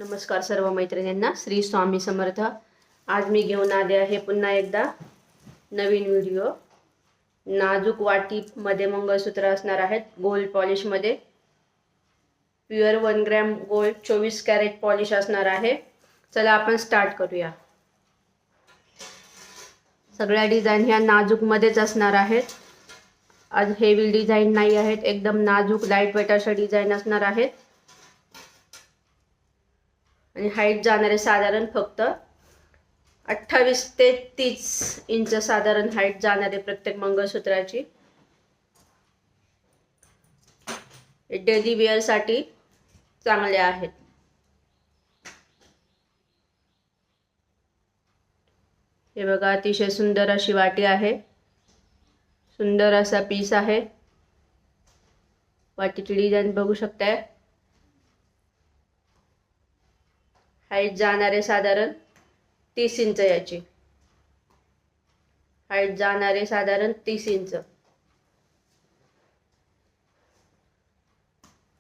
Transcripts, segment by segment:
नमस्कार सर्व मैत्रिणींना, श्री स्वामी समर्थ। आज मी घेऊन आले आहे पुन्हा एकदा नवीन व्हिडिओ। नाजूक वाटीमध्ये मंगळसूत्र असणार आहेत, गोल्ड पॉलिश मध्ये। Pure 1 gram gold 24 carat polish असणार आहे। चला आपण स्टार्ट करूया। सगळ्या डिझाइन ह्या नाजूक मध्येच असणार आहेत। आज हेवी डिझाइन नाही आहेत, एकदम नाजूक लाईट वेट अशा डिझाइन असणार आहेत। आणि हाईट जाणारे साधारण फक्त 28 ते 30 इंच साधारण हाईट जाणारे प्रत्येक मंगळसूत्राची। डेली वेअर साठी चांगले आहेत। हे बघा, अतिशय सुंदर अशी वाटी आहे, सुंदर असा पीस आहे। वाटीची डिझाइन बघू शकताय। हाईट जाणारे साधारण 30 इंच याची हाईट जाणारे साधारण 30 इंच।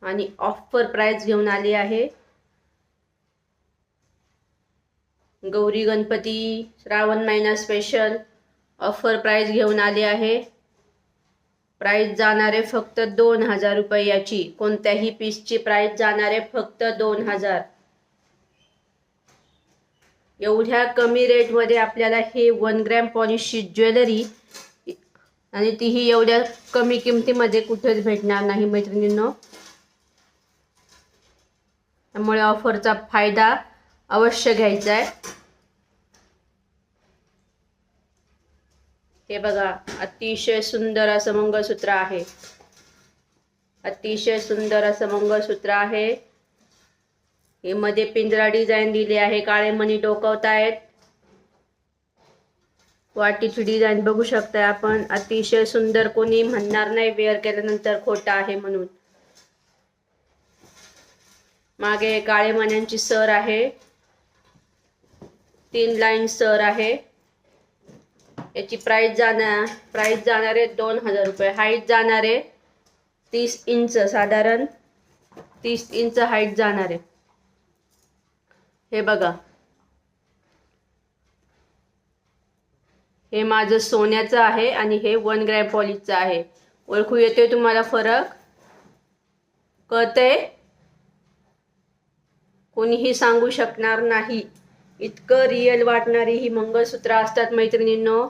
आणि ऑफर प्राइस घेऊन आली आहे। गौरी गणपती श्रावण महिना स्पेशल ऑफर प्राइस घेऊन आली आहे। प्राइस जाणारे फक्त 2000 रुपये याची। कोणत्याही पीसची प्राइस जाणारे फक्त 2000। एवढ्या कमी रेट मध्ये आपल्याला हे 1 ग्रॅम पॉलिशची ज्वेलरी आणि तीही एवढ्या कमी किमतीमध्ये कुठेच भेटणार नाही मैत्रिणींनो। त्यामुळे ऑफरचा फायदा अवश्य घ्यायचा आहे। हे बघा, अतिशय सुंदर असं मंगळसूत्र आहे, अतिशय सुंदर असं मंगळसूत्र आहे। हे मध्ये पिंजरा डिझाइन दिली आहे, काळे मणी डोकवतायत। वाटीची डिझाइन बघू शकताय आपण, अतिशय सुंदर। कोणी म्हणणार नाही वेअर केल्यानंतर खोटा आहे म्हणून। मागे काळे मण्यांची सर आहे, 3 लाईन सर आहे। याची प्राइस जाणारे 2000 रुपये। हाईट जाणारे 30 इंच, साधारण 30 इंच हाईट जाणारे। हे बघा, हे माझं सोन्याचं आहे आणि हे 1 ग्रॅम पॉलिशचं आहे। ओळखू येते तुम्हाला फरक? कळतंय? कोणीही सांगू शकणार नाही, इतकं रिअल वाटणारी ही मंगळसूत्र असतात मैत्रिणींनो।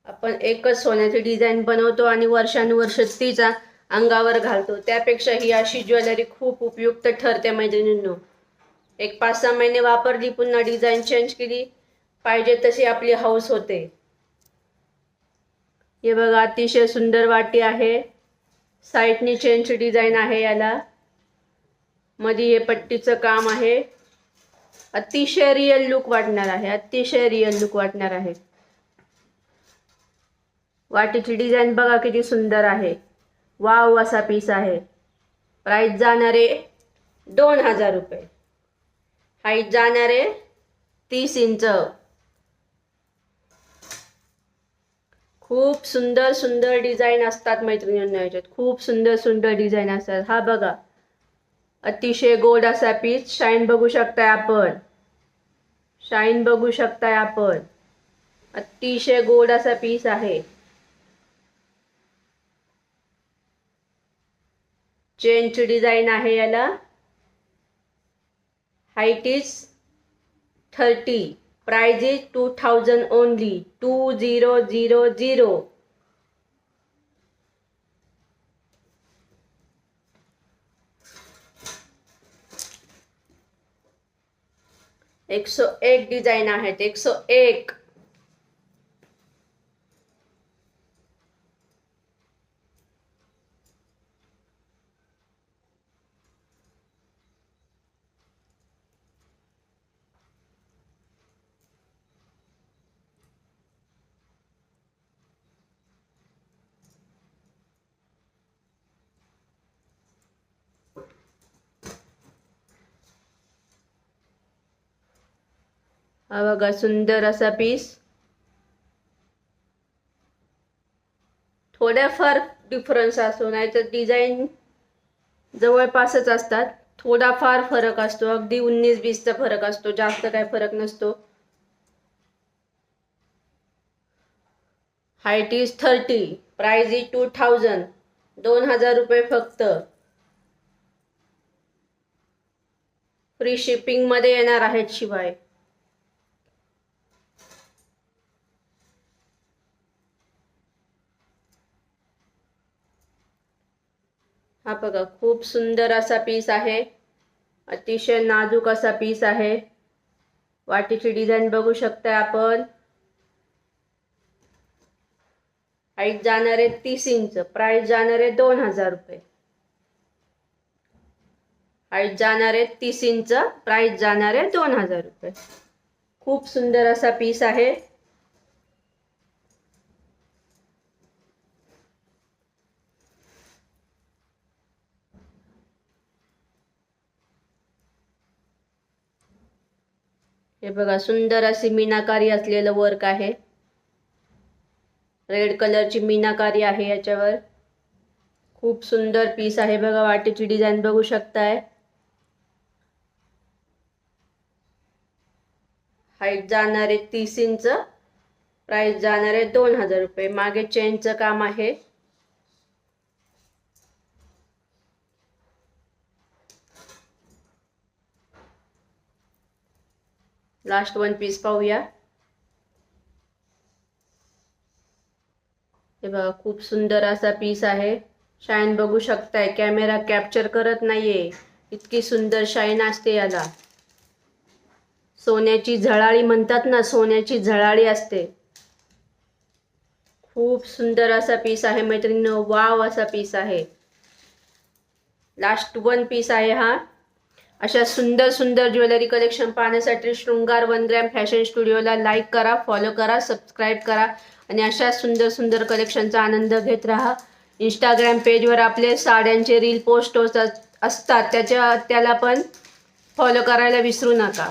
आपण एकच सोन्याची डिझाइन बनवतो आणि वर्षानुवर्ष तीच अंगावर घालतो। त्यापेक्षा ही अशी ज्वेलरी खूप उपयुक्त ठरते मैत्रिणींनो। एक 5-6 महिने वापरली, पुन्हा डिझाइन चेंज केली पाहिजे तशी आपली हौस होते। हे बघा, अतिशय सुंदर वाटी आहे। साइडनी चेनची डिझाइन आहे याला। मध्ये हे पट्टीचं काम आहे। अतिशय रिअल लुक वाटणार आहे, अतिशय रिअल लुक वाटणार आहे। वाटीची डिझाइन बघा किती सुंदर आहे, वाव असा पीस आहे। प्राइस जाणारे 2000 रुपये। हाईट जाणारे 30 इंच। खूप सुंदर सुंदर डिझाइन असतात मैत्रिणींनो याच्यात, खूप सुंदर सुंदर डिझाइन असतात। हा बघा, अतिशय गोल्ड असा पीस। शाईन बघू शकताय आपण, शाईन बघू शकताय आपण। अतिशय गोल्ड असा पीस आहे। चेनची डिझाइन आहे याला। Height is 30, price is 2000 only, 2000। एक 101 डिझाइन आहेत, 101। हा बघा, सुंदर असा पीस। थोड्याफार डिफरन्स असतो, नाही तर डिझाईन जवळपासच असतात. थोडाफार फरक असतो, अगदी 19-20चा फरक असतो, जास्त काय फरक नसतो. हाईट इज 30, प्राइस इज 2000, 2000 रुपये फक्त. फ्री शिपिंग मध्ये येणार आहेत शिवाय. हा बघा, खूप सुंदर असा पीस आहे, अतिशय नाजूक असा पीस आहे. वाटीची डिझाईन बघू शकता आपण. हाईट जाणार आहे 30 इंच, प्राइस जाणार आहे 2000 रुपये. हाईट जाणार आहे 30 इंच, प्राइस जाणार आहे 2000 रुपये. खूप सुंदर असा पीस आहे. हे बघा, सुंदर अशी मीनाकारी असलेलं वर्क आहे. रेड कलरची मीनाकारी आहे याच्यावर. खूप सुंदर पीस आहे बघा. वाटीची डिझाईन बघू शकताय. हाईट जाणार आहे 30 इंच, प्राइस जाणार आहे 2000 रुपये. मागे चेनचं काम आहे. लास्ट वन पीस पाहूया. हे बघा, खूप सुंदर असा पीस आहे. शाईन बघू शकताय, कॅमेरा कॅप्चर करत नाहीये, इतकी सुंदर शाईन असते याला. सोन्याची झळाळी म्हणतात ना, सोन्याची झळाळी असते. खूप सुंदर असा पीस आहे मैत्रिणींनो, वाव असा पीस आहे. लास्ट वन पीस आहे हा. अशा सुंदर सुंदर ज्वेलरी कलेक्शन पाहण्यासाठी शृंगार 1 ग्रॅम फॅशन स्टुडिओला लाईक करा, फॉलो करा, सबस्क्राईब करा आणि अशा सुंदर सुंदर कलेक्शनचा आनंद घेत राहा. इंस्टाग्राम पेजवर आपले साड्यांचे रील पोस्ट असतात, त्याला पण फॉलो करायला विसरू नका.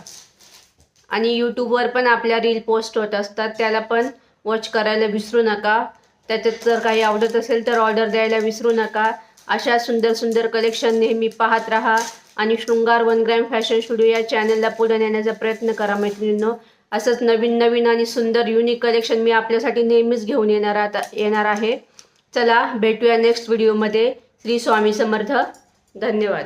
आणि यूट्यूबवर पण आपल्या रील पोस्ट होत असतात, त्याला पण वॉच करायला विसरू नका. त्याच्यात जर काही आवडत असेल तर ऑर्डर द्यायला विसरू नका. अशा सुंदर सुंदर कलेक्शन नेहमी पाहत राहा आणि शृंगार 1 ग्रॅम फॅशन स्टुडिओ या चॅनलला पुढे नेण्याचा प्रयत्न करा मैत्रिणींनो. असंच नवीन नवीन आणि सुंदर युनिक कलेक्शन मी आपल्यासाठी नेहमीच घेऊन येणार आहे. चला भेटूया नेक्स्ट व्हिडिओमध्ये. श्री स्वामी समर्थ. धन्यवाद.